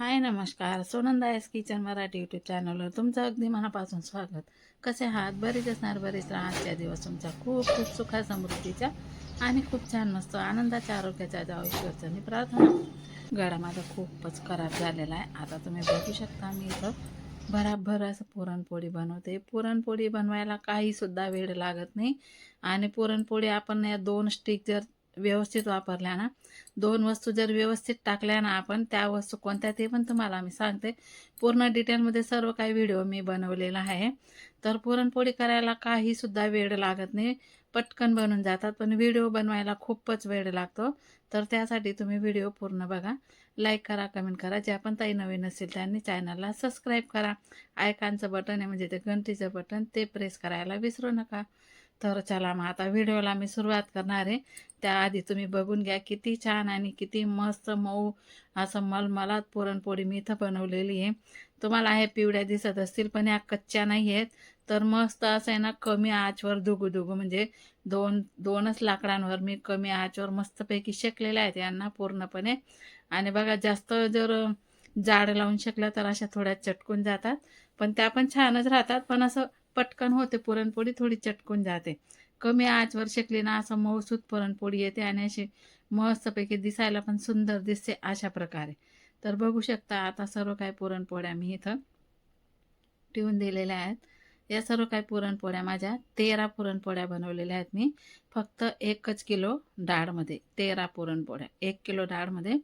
हाय नमस्कार. सोनंदायस kitchen Marathi YouTube चॅनलवर तुमचं अगदी मनापासून स्वागत. कसे आहात? बरेच असणार, बरेच राहा. आजच्या दिवस तुमचा खूप खूप सुखा समृद्धीच्या आणि खूप छान मस्त आनंदाच्या आरोग्याच्या जावं ईश्वरचा मी प्रार्थना. गळा माझा खूपच खराब झालेला आहे. आता तुम्ही बघू शकता मी इथं भराभर असं पुरणपोळी बनवते. पुरणपोळी बनवायला काहीसुद्धा वेळ लागत नाही आणि पुरणपोळी आपण या 2 स्टिक जर व्यवस्थित वापरल्या ना, 2 वस्तू जर व्यवस्थित टाकल्या ना आपण, त्या वस्तू कोणत्या ते पण तुम्हाला मी सांगते. पूर्ण डिटेलमध्ये सर्व काही व्हिडिओ मी बनवलेला आहे. तर पुरणपोळी करायला काहीसुद्धा वेळ लागत नाही. पटकन बनून जातात, पण व्हिडिओ बनवायला खूपच वेळ लागतो. तर त्यासाठी तुम्ही व्हिडिओ पूर्ण बघा. लाईक करा, कमेंट करा. जे पण ताई नवीन असेल त्यांनी चॅनलला सबस्क्राईब करा. आयकॉनचं बटन आहे म्हणजे ते घंटीचं बटन ते प्रेस करायला विसरू नका. तर चला मग आता व्हिडिओला मी सुरुवात करणार आहे. त्याआधी तुम्ही बघून घ्या किती छान आणि किती मस्त मऊ असं मलमलात पुरणपोळी मी इथं बनवलेली आहे. तुम्हाला हे पिवळ्या दिसत असतील पण या कच्च्या नाही आहेत. तर मस्त असं आहे ना, कमी आचवर दुगू म्हणजे दोनच लाकडांवर मी कमी आचवर मस्तपैकी शेकलेल्या आहेत यांना पूर्णपणे. आणि बघा जास्त जर जाड लावून शेकल्या तर अशा थोड्या चटकून जातात, पण त्या पण छानच राहतात. पण असं पटकन होते पुरणपोळी, थोडी चटकून जाते. कमी आचवर शेकली ना असं मऊसूत पुरणपोळी येते आणि अशी मस्तपैकी दिसायला पण सुंदर दिसते अशा प्रकारे. तर बघू शकता आता सर्व काही पुरणपोळ्या मी इथं ठेवून दिलेल्या आहेत. या सर्व काही पुरणपोळ्या माझ्या 13 पुरणपोळ्या बनवलेल्या आहेत मी. फक्त 1 किलो डाळमध्ये 13 पुरणपोळ्या. 1 किलो डाळमध्ये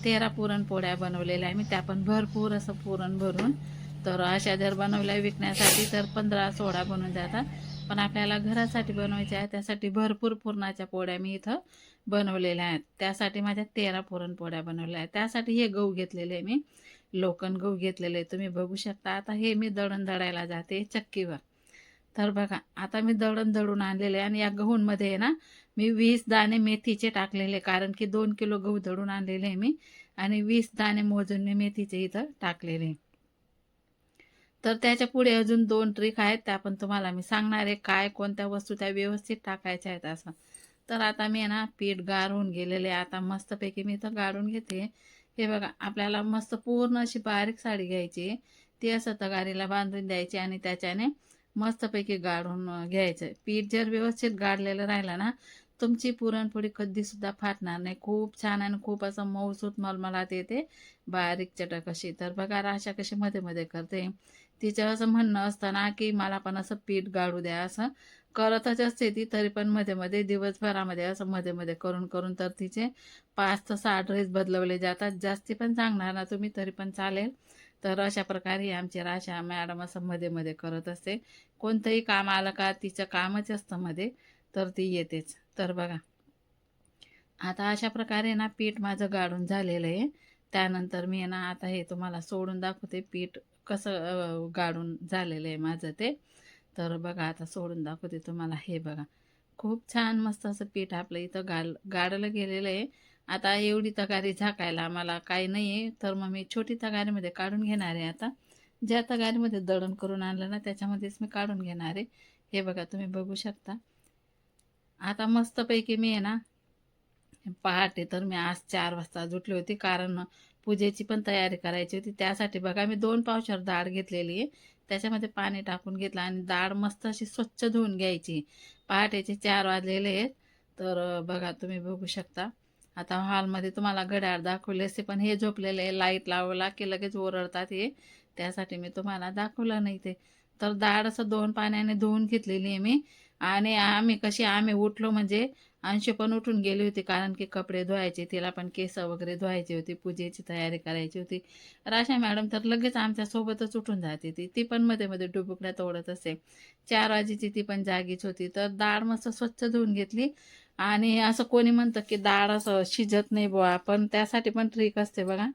13 पुरणपोळ्या बनवलेल्या आहे मी. त्या पण भरपूर असं पुरण भरून. तर अशा जर बनवल्या विकण्यासाठी तर 15-16 बनून जातात. पण आपल्याला घरासाठी बनवायच्या आहे त्यासाठी भरपूर पुरणाच्या पोळ्या मी इथं बनवलेल्या आहेत. त्यासाठी माझ्या 13 पुरणपोळ्या बनवल्या आहेत. त्यासाठी हे गहू घेतलेले आहे मी. लोकण गहू घेतलेले तुम्ही बघू शकता. आता हे मी दळण दळायला जाते चक्कीवर. तर बघा आता मी दळण दळून आणलेले आणि या गहूंमध्ये आहे ना, मी 20 दाणे मेथीचे टाकलेले, कारण की 2 किलो गहू दळून आणलेले आहे मी आणि 20 दाणे मोजून मी मेथीचे इथं टाकलेले. तर त्याच्या पुढे अजून 2 ट्रिक आहेत, त्या पण तुम्हाला मी सांगणार आहे. काय कोणत्या वस्तू त्या व्यवस्थित टाकायच्या आहेत असं. तर आता मी आहे ना पीठ गाळून गेलेले, आता मस्तपैकी मी इथं गाळून घेते. हे बघा आपल्याला मस्त पूर्ण अशी बारीक साडी घ्यायची, ती असं तगारीला बांधून द्यायची आणि त्याच्याने मस्तपैकी गाळून घ्यायचं. पीठ जर व्यवस्थित गाळलेलं राहिलं ना, तुमची पुरणपोळी कधीसुद्धा फाटणार नाही. खूप छान आणि खूप असं मऊसूत मलमलात येते, बारीक चटक अशी. तर बघा राशा कशी मध्ये मध्ये करते. तिचं असं म्हणणं असतं ना, की मला पण असं पीठ गाळू द्या, असं करतच असते ती. तरी पण मध्ये मध्ये दिवसभरामध्ये असं मध्ये मध्ये करून करून तर तिचे 5 ते 6 ड्रेस बदलवले जातात. जास्ती पण सांगणार ना तुम्ही तरी पण चालेल. तर अशा प्रकारे आमची राशा मॅडम असं मध्ये मध्ये करत असते. कोणतंही काम आलं का तिचं कामच असतं मध्ये, तर ती येतेच. तर बघा आता अशा प्रकारे ना पीठ माझं गाळून झालेलं आहे. त्यानंतर मी आहे ना आता हे तुम्हाला सोडून दाखवते पीठ कसं गाळून झालेलं आहे माझं ते. तर बघा आता सोडून दाखवते तुम्हाला. हे बघा खूप छान मस्त असं पीठ आपलं इथं गाळलं गेलेलं आहे. आता एवढी तगारी झाकायला आम्हाला काही नाही आहे, तर मग मी छोटी तगारीमध्ये काढून घेणार आहे आता. ज्या तगारीमध्ये दळण करून आणलं ना त्याच्यामध्येच मी काढून घेणार आहे. हे बघा तुम्ही बघू शकता. आता मस्तपैकी मी आहे ना पहाटे तर मी आज 4 वाजता उठली होती, कारण पूजेची पण तयारी करायची होती. त्यासाठी बघा मी 2 पावशेर डाळ घेतलेली आहे. त्याच्यामध्ये पाणी टाकून घेतलं आणि डाळ मस्त अशी स्वच्छ धुवून घ्यायची. पहाटेचे 4 वाजलेले आहेत. तर बघा तुम्ही बघू शकता. आता हॉलमध्ये तुम्हाला घड्याळ दाखवले असते, पण हे झोपलेले आहे. लाईट लावला की लगेच ओरडतात हे. त्यासाठी मी तुम्हाला दाखवलं नाही ते. तर डाळ असं 2 पाण्याने धुवून घेतलेली आहे मी. आणि आम्ही उठलो म्हणजे अंशू पण उठून गेली होती, कारण की कपडे धुवायचे, तिला पण केस वगैरे धुवायची होती, पूजेची तयारी करायची होती. राशा मॅडम तर लगेच आमच्या सोबतच उठून जाते. ती पण मध्ये मध्ये डुबुकड्या तोडत असते. 4 वाजेची ती पण जागीच होती. तर डाळ मस्त स्वच्छ धुवून घेतली. आणि असं कोणी म्हणतं की डाळ असं शिजत नाही बुवा, पण त्यासाठी पण ट्रिक असते बघा.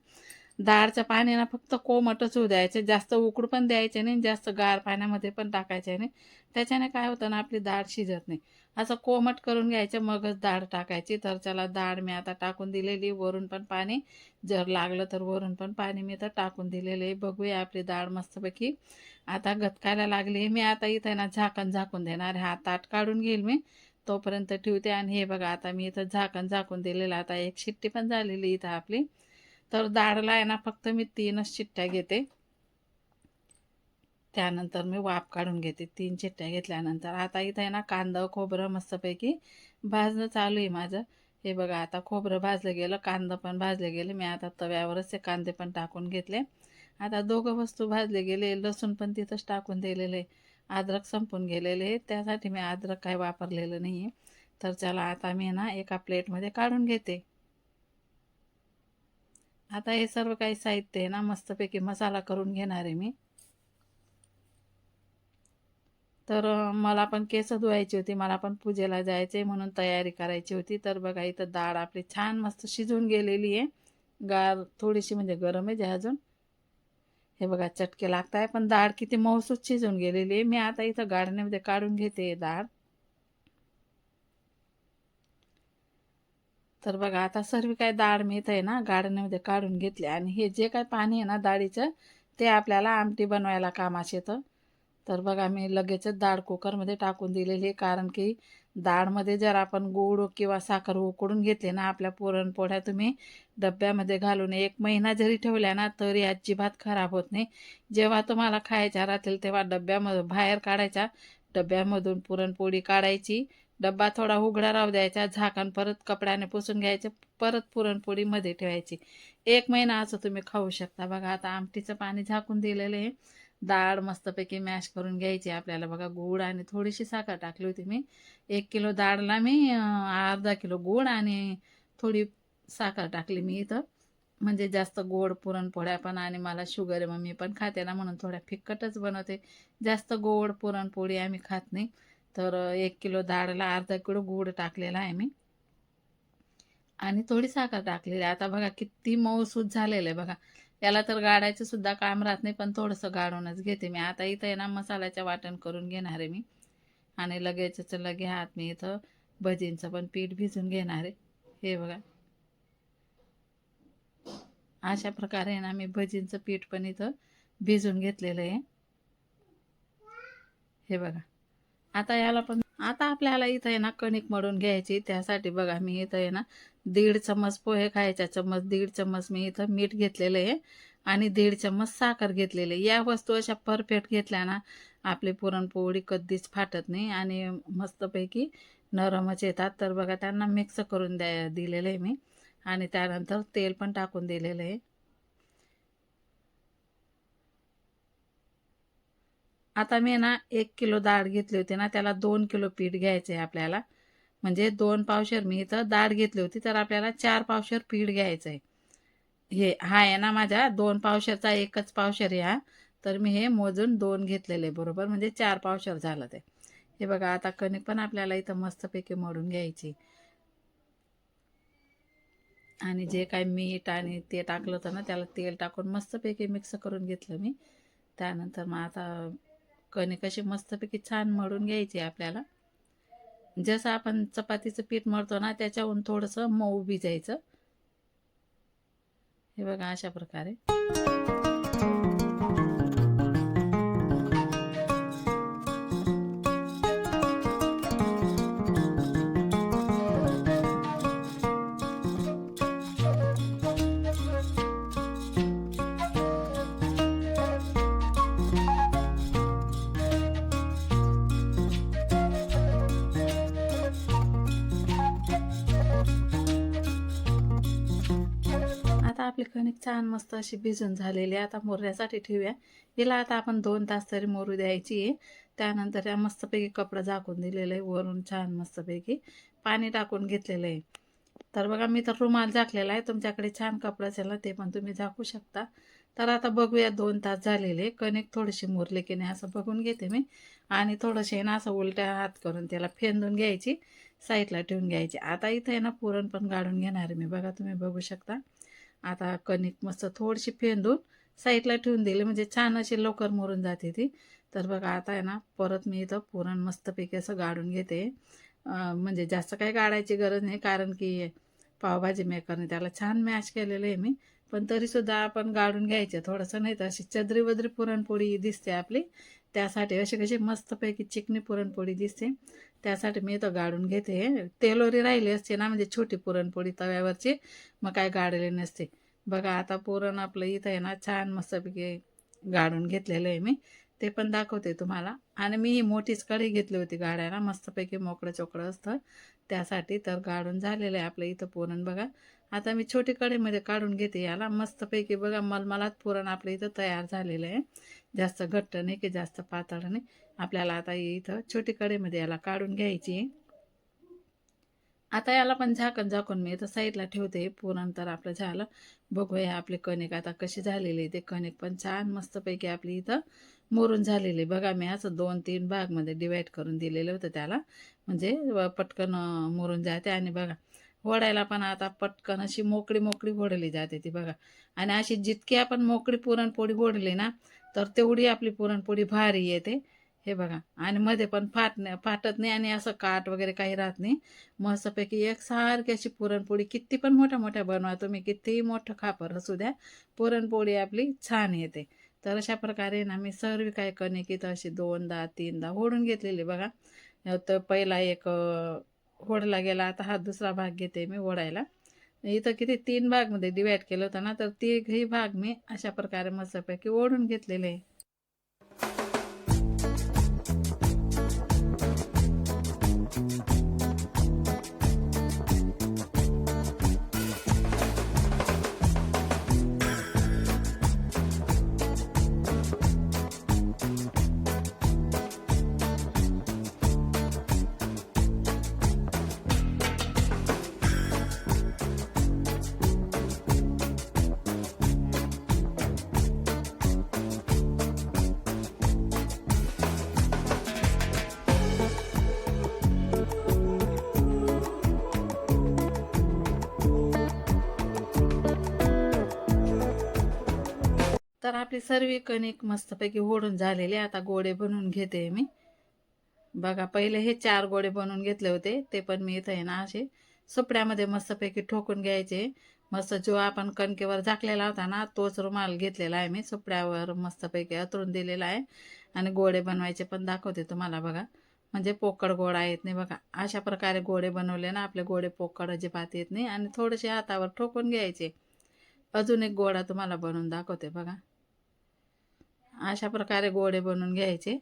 डाळच्या पाण्याला फक्त कोमटच होऊ द्यायचे, जास्त उकडू पण द्यायचे नाही, जास्त गार पाण्यामध्ये पण टाकायचे नाही. त्याच्याने काय होतं ना आपली डाळ शिजत नाही. असं कोमट करून घ्यायचं मगच डाळ टाकायची. तर चला डाळ मी आता टाकून दिलेली, वरून पण पाणी जर लागलं तर वरून पण पाणी मी तर टाकून दिलेले. बघूया आपली डाळ मस्तपैकी आता गतकायला लागली. मी आता इथं ना झाकण झाकून देणार. हा ताट काढून घेईल मी, तोपर्यंत ठेवते. आणि हे बघा आता मी इथं झाकण झाकून दिलेलं. आता एक शिट्टी पण झालेली इथं आपली. तर डाळला आहे ना फक्त मी 3च शिट्ट्या घेते. त्यानंतर मी वाफ काढून घेते. 3 शिट्ट्या घेतल्यानंतर आता इथं आहे ना कांदा खोबरं मस्तपैकी भाजणं चालू आहे माझं. हे बघा आता खोबरं भाजलं गेलं, कांदा पण भाजले गेले. मी आता तव्यावरच ते कांदे पण टाकून घेतले. आता दोघं वस्तू भाजले गेले. लसूण पण तिथंच टाकून दिलेले. अद्रक संपून गेलेले, त्यासाठी मी अद्रक काही वापरलेलं नाही आहे. तर चला आता मी ना एका प्लेटमध्ये काढून घेते. आता हे सर्व काही साहित्य आहे ना मस्तपैकी मसाला करून घेणार आहे मी. तर मला पण केस धुवायची होती, मला पण पूजेला जायचे म्हणून तयारी करायची होती. तर बघा इथं डाळ आपली छान मस्त शिजून गेलेली आहे. गार थोडीशी म्हणजे गरम आहे जे अजून. हे बघा चटके लागत आहे, पण डाळ किती मऊसूत शिजून गेलेली आहे. मी आता इथं गाळणीमध्ये काढून घेते डाळ. तर बघा आता सर्व काय डाळ मी इथं आहे ना गाळणीमध्ये काढून घेतले. आणि हे जे काय पाणी आहे ना डाळीचं, ते आपल्याला आमटी बनवायला कामास येतं. तर बघा मी लगेचच डाळ कुकरमध्ये टाकून दिलेली आहे, कारण की डाळमध्ये जर आपण गूळ किंवा साखर उकडून घेतले ना, आपल्या पुरणपोळ्या तुम्ही डब्यामध्ये घालून 1 महिना जरी ठेवल्या ना तरी अजिबात खराब होत नाही. जेव्हा तुम्हाला खायच्या राहतील तेव्हा डब्यामधून बाहेर काढायच्या, डब्यामधून पुरणपोळी काढायची, डब्बा थोडा उघडा राहू द्यायचा, झाकण परत कपड्याने पुसून घ्यायचं, परत पुरणपोळी मध्ये ठेवायची. 1 महिना असं तुम्ही खाऊ शकता. बघा आता आमटीचं पाणी झाकून दिलेलं आहे. डाळ मस्तपैकी मॅश करून घ्यायची आपल्याला. बघा गूळ आणि थोडीशी साखर टाकली होती मी. 1 किलो डाळला मी अर्धा किलो गूळ आणि थोडी साखर टाकली मी इथं. म्हणजे जास्त गोड पुरणपोळ्या पण, आणि मला शुगर आहे मग मी पण खाते ना, म्हणून थोड्या फिक्कटच बनवते. जास्त गोड पुरणपोळी आम्ही खात नाही. तर 1 किलो डाळला अर्धा किलो गूळ टाकलेला आहे मी आणि थोडी साखर टाकलेली आहे. आता बघा किती मऊसूत झालेलं आहे बघा. याला तर गाळायचं सुद्धा काम राहत नाही, पण थोडंसं गाळूनच घेते मी. आता इथं आहे ना मसाल्याचं वाटण करून घेणार आहे मी. आणि लगेचच लगे हात मी इथं भजींचं पण पीठ भिजून घेणार आहे. हे बघा अशा प्रकारे ना मी भजींचं पीठ पण इथं भिजून घेतलेलं आहे. हे बघा आता याला पण आता आपल्याला इथं आहे ना कणिक मळून घ्यायची. त्यासाठी बघा मी इथं आहे ना 1.5 चम्मच पोहे खायचा चम्मच, 1.5 चम्मच मी इथं मीठ घेतलेलं आहे आणि 1.5 चम्मच साखर घेतलेले. या वस्तू अशा परफेक्ट घेतल्या ना आपली पुरणपोळी कधीच फाटत नाही आणि मस्तपैकी नरमच येतात. तर बघा त्यांना मिक्स करून दिलेलं आहे मी आणि त्यानंतर तेल पण टाकून दिलेलं आहे. आता मी ना 1 किलो डाळ घेतली होती ना, त्याला 2 किलो पीठ घ्यायचं आहे आपल्याला. म्हणजे 2 पावशेर मी इथं डाळ घेतली होती, तर आपल्याला 4 पावशेर पीठ घ्यायचं आहे. हे हा आहे ना माझ्या 2 पावशेरचा 1च पावशेर आहे हा. तर मी हे मोजून 2 घेतलेले बरोबर, म्हणजे 4 पावशेर झालं ते. हे बघा आता कणिक पण आपल्याला इथं मस्तपैकी मळून घ्यायची. आणि जे काही मीठ आणि ते टाकलं होतं ना, त्याला तेल टाकून मस्तपैकी मिक्स करून घेतलं मी. त्यानंतर मग आता कणिक अशी मस्तपैकी छान मळून घ्यायची आपल्याला. जसं आपण चपातीचं पीठ मळतो ना त्याच्याहून थोडंसं मऊ भिजायचं. हे बघा अशा प्रकारे. आता आपली कणिक छान मस्त अशी भिजून झालेली आहे. आता मुरण्यासाठी ठेवूया. हिला आता आपण 2 तास तरी मुरू द्यायची आहे. त्यानंतर या मस्तपैकी कपडा झाकून दिलेलं आहे. वरून छान मस्तपैकी पाणी टाकून घेतलेलं आहे. तर बघा मी तर रुमाल झाकलेला आहे. तुमच्याकडे छान कपडा असेल ना ते पण तुम्ही झाकू शकता. तर आता बघूया 2 तास झालेले. कणिक थोडीशी मुरली की नाही असं बघून घेते मी. आणि थोडंसे ना असं उलट्या हात करून त्याला फेंदून घ्यायची, साईडला ठेवून घ्यायची. आता इथं आहे ना पुरण पण गाळून घेणार आहे मी. बघा तुम्ही बघू शकता. आता कणिक मस्त थोडीशी फेंदून साईडला ठेवून दिली, म्हणजे छान अशी लवकर मुरून जाते ती. तर बघा आता आहे ना परत मी इथं पुरण मस्तपैकी असं गाळून घेते. म्हणजे जास्त काही गाळायची गरज नाही, कारण की पावभाजी मेकरने त्याला छान मॅश केलेलं आहे मी. पण तरीसुद्धा आपण गाळून घ्यायचे थोडंसं, नाही तर अशी चदरी वदरी पुरणपोळी दिसते आपली. त्यासाठी अशी कशी मस्तपैकी चिकनी पुरणपोळी दिसते, त्यासाठी मी इथं गाळून घेते. तेलोरी राहिली असते ना, म्हणजे छोटी पुरणपोळी तव्यावरची, मग काय गाळलेली नसते. बघा आता पुरण आपलं इथं आहे ना छान मस्तपैकी गाळून घेतलेलं आहे मी. ते पण दाखवते तुम्हाला. आणि मी ही मोठीच कढई घेतली होती गाळायला, मस्तपैकी मोकळं-चोकळं असतं त्यासाठी. तर गाळून झालेलं आहे आपलं इथं पुरण बघा. आता मी छोटी कढईमध्ये काढून घेते याला. मस्तपैकी बघा मलमलात पुरण आपलं इथं तयार झालेलं आहे. जास्त घट्ट नाही की जास्त पातळ नाही. आपल्याला आता इथं छोटी कढईमध्ये याला काढून घ्यायची आहे. आता याला पण झाकण झाकून मी इथं साईडला ठेवते. पुरण तर आपलं झालं. बघूया आपली कणिक आता कशी झालेली आहे. ते कणिक पण छान मस्तपैकी आपली इथं मुरून झालेली आहे. बघा मी असं 2-3 भागमध्ये डिवाईड करून दिलेलं होतं त्याला. म्हणजे पटकन मुरून जाते. आणि बघा फोडायला पण आता पटकन अशी मोकळी मोकळी फोडली जाते ती बघा. आणि अशी जितकी आपण मोकळी पुरणपोळी फोडली ना, तर तेवढी आपली पुरणपोळी भारी येते. हे बघा. आणि मध्ये पण फाटत नाही आणि असं काट वगैरे काही राहत नाही. मस्तपैकी एकसारखी अशी पुरणपोळी किती पण मोठ्या मोठ्या बनवा तुम्ही, कितीही मोठं खापर असू द्या, पुरणपोळी आपली छान येते. तर अशा प्रकारे ना मी सर्व काय कणिक इथं अशी 2दा-3दा फोडून घेतलेली बघा. तर पहिला एक फोडला गेला. आता हा दुसरा भाग घेते मी ओढायला. इथं किती 3 भागमध्ये डिवाईड केलं होतं ना, तर तिघही भाग मी अशा प्रकारे मस्तपैकी ओढून घेतलेले आहे. तर आपली सर्व कणिक मस्तपैकी ओढून झालेली. आता गोळे बनवून घेते मी. बघा पहिले हे 4 गोळे बनवून घेतले होते. ते पण मी इथं आहे ना असे सुपड्यामध्ये मस्तपैकी ठोकून घ्यायचे. मस्त जो आपण कणकेवर झाकलेला होता ना, तोच रुमाल घेतलेला आहे मी. सुपड्यावर मस्तपैकी अंथरून दिलेला आहे. आणि गोळे बनवायचे पण दाखवते तुम्हाला बघा. म्हणजे पोकळ गोळा येत नाही बघा. अशा प्रकारे गोळे बनवले ना, आपले गोळे पोकळ अजिबात येत नाही. आणि थोडेसे हातावर ठोकून घ्यायचे. अजून एक गोळा तुम्हाला बनवून दाखवते बघा. अशा प्रकारे गोळे बनवून घ्यायचे.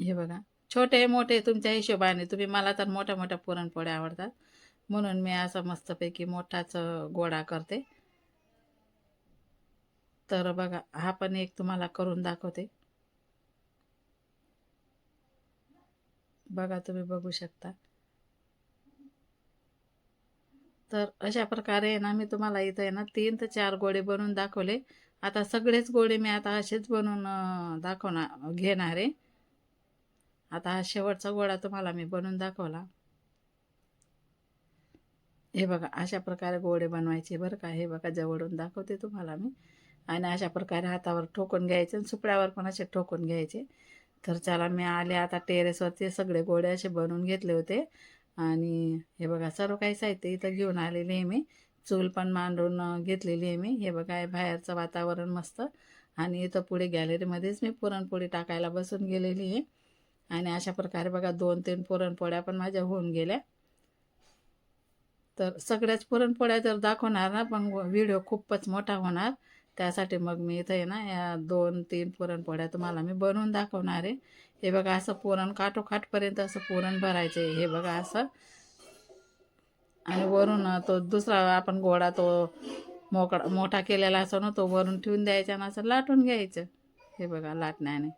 हे बघा. छोटे मोठे तुमच्या हिशोबाने तुम्ही. मला तर मोठ्या मोठ्या पुरणपोळ्या आवडतात, म्हणून मी असं मस्तपैकी मोठाच गोळा करते. तर बघा हा पण एक तुम्हाला करून दाखवते. बघा तुम्ही बघू शकता. तर अशा प्रकारे आहे ना मी तुम्हाला इथं आहे ना 3 ते 4 गोळे बनवून दाखवले. आता सगळेच गोळे मी आता असेच बनवून दाखवणार घेणार आहे. आता हा शेवटचा गोळा तुम्हाला मी बनवून दाखवला. हे बघा अशा प्रकारे गोळे बनवायचे बरं का. हे बघा जवळून दाखवते तुम्हाला मी. आणि अशा प्रकारे हातावर ठोकून घ्यायचे आणि सुपड्यावर पण असे ठोकून घ्यायचे. तर चला मी आले आता टेरेसवरती. सगळे गोळे असे बनवून घेतले होते. आणि हे बघा सर्व काही साहित्य इथं घेऊन आलेले आहे मी. चूल पण मांडून घेतलेली आहे मी. हे बघा बाहेरचं वातावरण मस्त. आणि इथं पुढे गॅलरीमध्येच मी पुरणपोळी टाकायला बसून गेलेली आहे. आणि अशा प्रकारे बघा 2-3 पुरणपोळ्या पण माझ्या होऊन गेल्या. तर सगळ्याच पुरणपोळ्या जर दाखवणार ना, पण व्हिडिओ खूपच मोठा होणार. त्यासाठी मग मी इथं आहे ना या 2-3 पुरणपोळ्या तुम्हाला मी बनवून दाखवणार आहे. हे बघा असं पुरण काठोकाठपर्यंत असं पुरण भरायचे. हे बघा असं. आणि वरून तो दुसरा आपण गोळा तो मोठा केलेला असतो ना, तो वरून ठेवून द्यायचा आणि असं लाटून घ्यायचं. हे बघा लाटण्याने.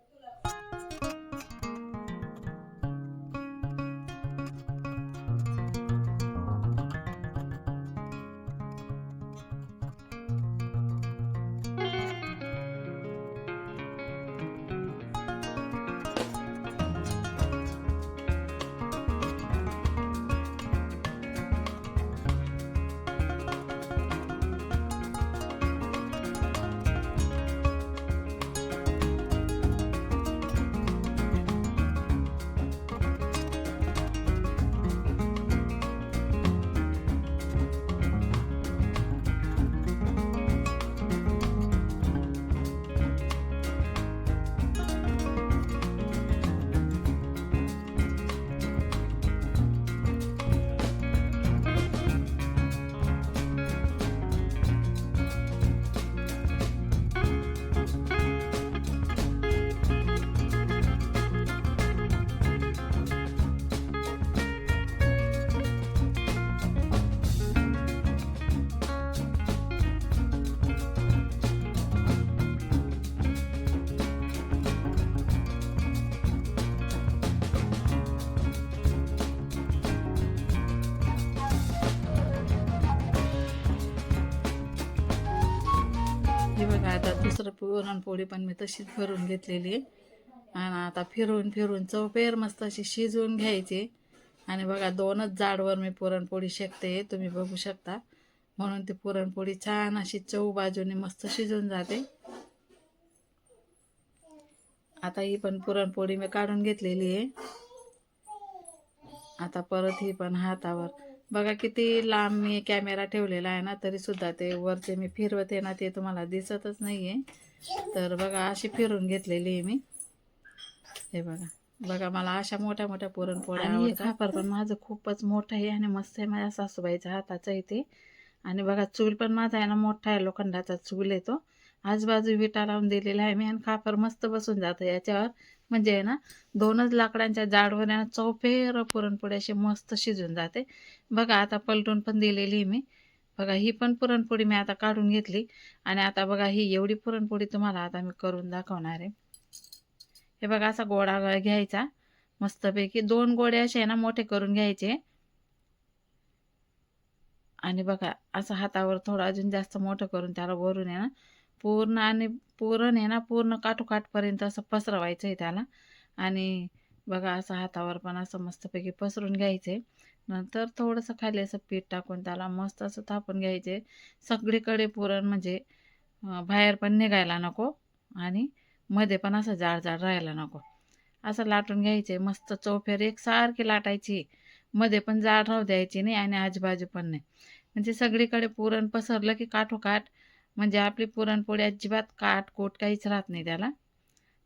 बघा आता दुसरं पुरणपोळी पण मी तशीच भरून घेतलेली आहे. आणि आता फिरून फिरून चौफेर मस्त अशी शिजवून घ्यायची. आणि बघा 2च जाडवर मी पुरणपोळी शेकते, तुम्ही बघू शकता. म्हणून ती पुरणपोळी छान अशी चव बाजूने मस्त शिजून जाते. आता ही पण पुरणपोळी मी काढून घेतलेली आहे. आता परत ही पण हातावर बघा किती लांब मी कॅमेरा ठेवलेला आहे ना, तरी सुद्धा ते वरचे मी फिरवते ना, ते तुम्हाला दिसतच नाहीये. तर बघा अशी फिरून घेतलेली आहे मी. हे बघा बघा मला अशा मोठ्या मोठ्या पुरणपोळ्या आवडतात. खापर पण माझं खूपच मोठं आहे आणि मस्त आहे, माझ्या सासूबाईच्या हाताचं इथे. आणि बघा चूल पण माझा आहे ना मोठा आहे, लोखंडाचा चूल आहे तो. आजूबाजू विटा लावून दिलेला आहे मी, आणि खापर मस्त बसून जातं याच्यावर. म्हणजे आहे ना 2च लाकडांच्या जाडवर आहे ना चौफेर पुरणपोळी अशी मस्त शिजून जाते. बघा आता पलटून पण दिलेली मी. बघा ही पण पुरणपोळी मी आता काढून घेतली. आणि आता बघा ही एवढी पुरणपोळी तुम्हाला आता मी करून दाखवणार आहे. हे बघा असा गोळा घ्यायचा मस्तपैकी. 2 गोळे असे आहे ना मोठे करून घ्यायचे. आणि बघा असं हातावर थोडं अजून जास्त मोठं करून त्याला वरून आहे ना पूर्ण, आणि पुरण आहे ना पूर्ण काठोकाठपर्यंत असं पसरवायचं आहे त्याला. आणि बघा असं हातावर पण असं मस्तपैकी पसरून घ्यायचे. नंतर थोडंसं खाली असं पीठ टाकून त्याला मस्त असं थापून घ्यायचे सगळीकडे पुरण. म्हणजे बाहेर पण निघायला नको आणि मध्ये पण असं जाड जाड राहायला नको. असं लाटून घ्यायचे मस्त चौफेर एकसारखी लाटायची. मध्ये पण जाड राहू द्यायची नाही आणि आजूबाजू पण नाही. म्हणजे सगळीकडे पुरण पसरलं की काठोकाठ, म्हणजे आपली पुरणपोळी अजिबात काटकोट काहीच राहत नाही त्याला.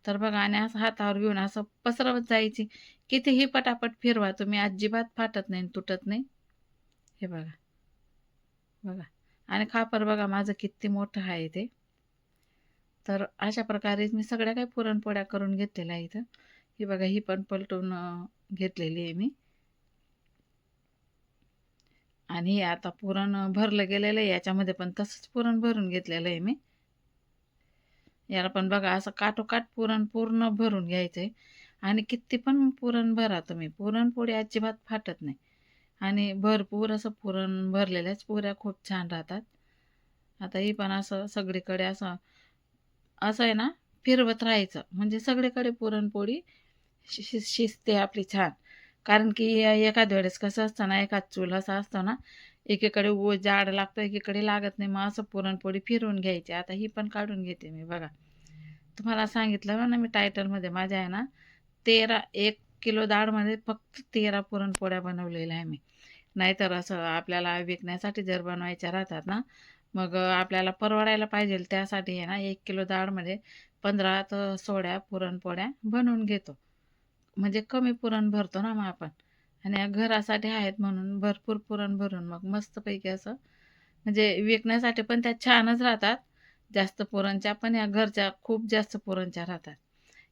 तर बघा आणि असं हातावर घेऊन असं पसरवत जायची. कितीही पटापट फिरवा तुम्ही, अजिबात फाटत नाही तुटत नाही. हे बघा बघा. आणि खापर बघा माझं किती मोठं आहे ते. तर अशा प्रकारे मी सगळ्या काही पुरणपोळ्या करून घेतलेल्या आहे इथं. ही बघा ही पण पलटून घेतलेली आहे मी. आणि आता पुरण भरलं गेलेलं आहे याच्यामध्ये पण तसंच पुरण भरून घेतलेलं आहे मी. याला पण बघा असं काठोकाठ पुरण पूर्ण भरून घ्यायचंय. आणि किती पण पुरण भरा तुम्ही, पुरणपोळी अजिबात फाटत नाही. आणि भरपूर असं पुरण भरलेल्याच पुऱ्या खूप छान राहतात. आता ही पण असं सगळीकडे असं असं आहे ना फिरवत राहायचं, म्हणजे सगळीकडे पुरणपोळी शिजते आपली छान. कारण की एखाद्या वेळेस कसं असतं ना, एखाद चूल असा असतो ना, एकीकडे जाड लागतं एकीकडे लागत नाही. मग असं पुरणपोळी फिरवून घ्यायची. आता ही पण काढून घेते मी. बघा तुम्हाला सांगितलं ना मी टायटलमध्ये, माझ्या आहे ना 1 किलो डाळमध्ये फक्त 13 पुरणपोळ्या बनवलेल्या आहे मी. नाहीतर असं आपल्याला विकण्यासाठी जर बनवायच्या राहतात ना, मग आपल्याला परवडायला पाहिजे त्यासाठी आहे ना 1 किलो डाळमध्ये 15 तर 16 पुरणपोळ्या बनवून घेतो. म्हणजे कमी पुरण भरतो ना मग आपण. आणि या घरासाठी आहेत म्हणून भरपूर पुरण भरून मग मस्तपैकी असं, म्हणजे विकण्यासाठी पण त्या छानच राहतात. जास्त पुरणच्या पण या घरच्या खूप जास्त पुरणच्या राहतात.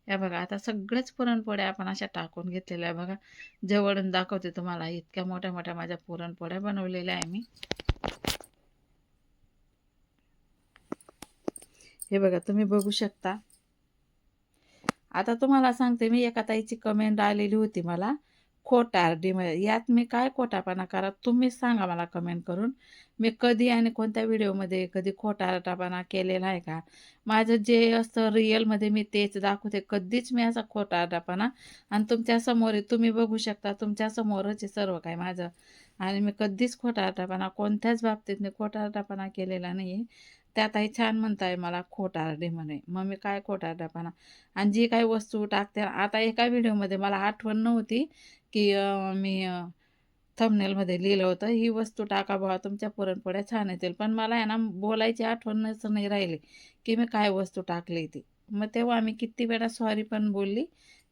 या बघा आता सगळेच पुरणपोळ्या आपण अशा टाकून घेतलेल्या आहे. बघा जवळून दाखवते तुम्हाला. इतक्या मोठ्या मोठ्या माझ्या पुरणपोळ्या बनवलेल्या आहे मी. हे बघा तुम्ही बघू शकता. आता तुम्हाला सांगते मी, एका ताईची कमेंट आलेली होती मला खोटारडीमध्ये. यात मी काय खोटापणा करा तुम्हीच सांगा मला कमेंट करून. मी कधी आणि कोणत्या व्हिडिओमध्ये कधी खोटारडापणा केलेला आहे का? माझं जे असतं रिअलमध्ये मी तेच दाखवते. कधीच मी असा खोटारडापणा, आणि तुमच्यासमोर आहे तुम्ही बघू शकता, तुमच्यासमोरच आहे सर्व काय माझं. आणि मी कधीच खोटारडापणा कोणत्याच बाबतीत मी खोटारडापणा केलेला नाही आहे. त्या ताई छान म्हणताय मला खोटारडी म्हणे. मग मी काय खोटारडेपणा. आणि जी काही वस्तू टाकते आता एका व्हिडिओमध्ये मला आठवण नव्हती की मी थंबनेलमध्ये लिहिलं होतं ही वस्तू टाका बघा तुमच्या पुरणपोळ्या छान येतील. पण मला आहे ना बोलायची आठवणच नाही राहिली की मी काय वस्तू टाकली ती. मग तेव्हा मी किती वेळा सॉरी पण बोलली.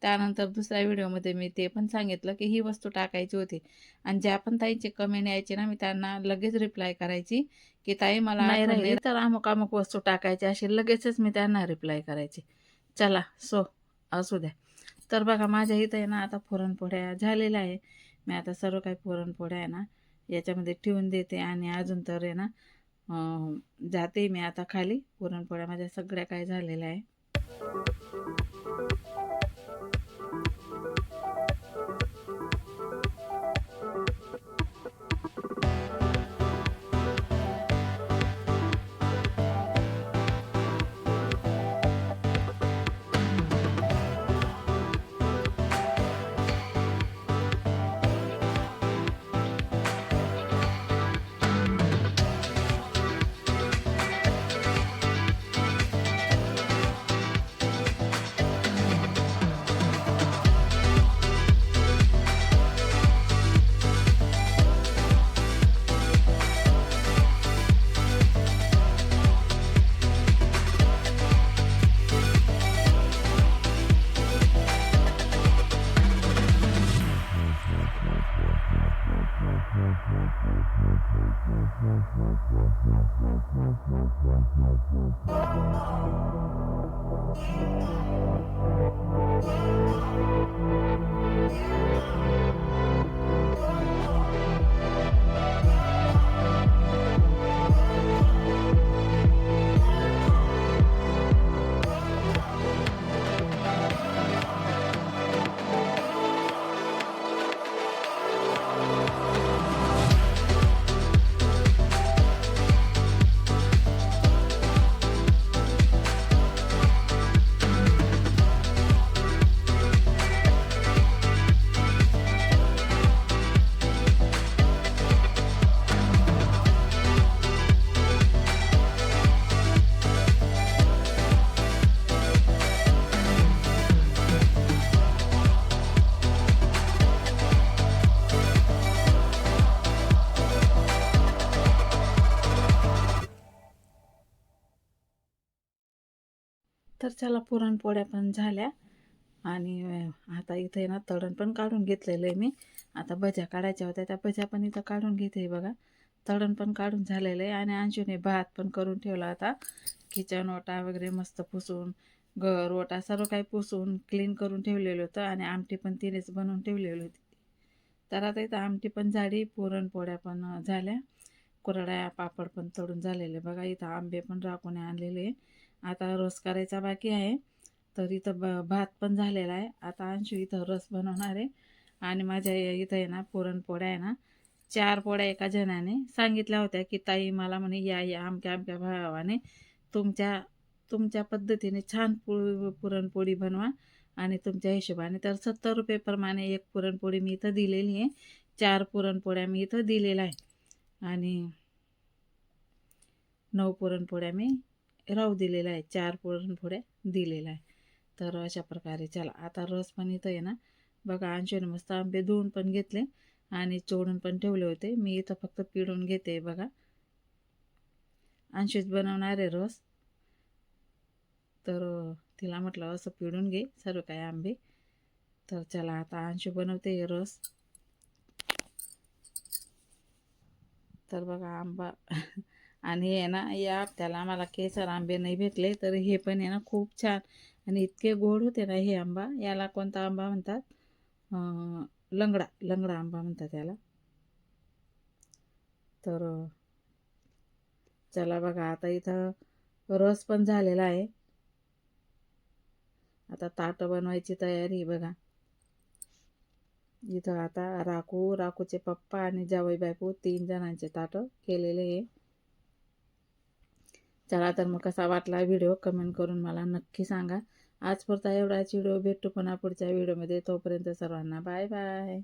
त्यानंतर दुसऱ्या व्हिडिओमध्ये मी ते पण सांगितलं की ही वस्तू टाकायची होती. आणि ज्या पण ताईंचे कमेंट यायचे ना, मी त्यांना लगेच रिप्लाय करायची की ताई मला नाही राहिली तर अमुक अमुक वस्तू टाकायची, अशी लगेचच मी त्यांना रिप्लाय करायची. चला असू द्या. तर बघा माझ्या इथं आहे ना आता पुरणपोळ्या झालेल्या आहे. मी आता सर्व काही पुरणपोळ्या आहे ना याच्यामध्ये ठेवून देते. आणि अजून तर आहे ना जाते मी आता खाली. पुरणपोळ्या माझ्या सगळ्या काय झालेल्या आहे. तर चला पुरणपोळ्या पण झाल्या आणि आता इथे ना तळण पण काढून घेतलेलं आहे मी. आता भज्या काढायच्या होत्या, त्या भज्या पण इथं काढून घेते बघा. तळण पण काढून झालेलं आहे आणि अंशूने भात पण करून ठेवला. आता किचन ओटा वगैरे मस्त पुसून, घर ओटा सर्व काही पुसून क्लीन करून ठेवलेलं होतं आणि आमटी पण तिनेच बनवून ठेवलेली होती. तर आता इथं आमटी पण झाली, पुरणपोळ्या पण झाल्या, कुरड्या पापड पण तळून झालेले बघा. इथं आंबे पण राखून आणलेले. आता रस करायचा बाकी आहे. तर इथं भात पण झालेला आहे. आता अंशू इथं रस बनवणार आहे आणि माझ्या इथं आहे ना पुरणपोळ्या आहे ना 4 पोळ्या एका जणाने सांगितल्या होत्या की ताई मला म्हणे या अमक्या अमक्या भावाने तुमच्या तुमच्या पद्धतीने छान पुरणपोळी बनवा आणि तुमच्या हिशोबाने. तर 70 रुपये प्रमाणे एक पुरणपोळी मी इथं दिलेली आहे. 4 पुरणपोळ्या मी इथं दिलेल्या आहे आणि 9 पुरणपोळ्या मी राहू दिलेल्या आहे. 4 पुरणपोळ्या दिलेल्या आहे. तर अशा प्रकारे चला आता रस पण इथं आहे ना बघा. अंशूने मस्त आंबे धुवून पण घेतले आणि चोडून पण ठेवले होते. मी इथं फक्त पिळून घेते बघा. अंशूच बनवणार आहे रस. तर तिला म्हटलं असं पिळून घे सर्व काही आंबे. तर चला आता अंशू बनवते रस. तर बघा आंबा आणि हे ना या हप्त्याला मला केसर आंबे नाही भेटले, तर हे पण आहे ना खूप छान आणि इतके गोड होते ना हे आंबा. याला कोणता आंबा म्हणतात? लंगडा लंगडा आंबा म्हणतात याला. तर चला बघा आता इथं रस पण झालेला आहे. आता ताटं बनवायची तयारी बघा. इथं आता राकूचे पप्पा आणि जावई बायको 3 जणांचे ताटं केलेले आहे. चला तर मग कसा वाटला व्हिडिओ कमेंट करून मला नक्की सांगा. आज पुरता एवढाच व्हिडिओ. भेटू पुन्हा पुढच्या व्हिडिओमध्ये. तोपर्यंत सर्वांना बाय बाय.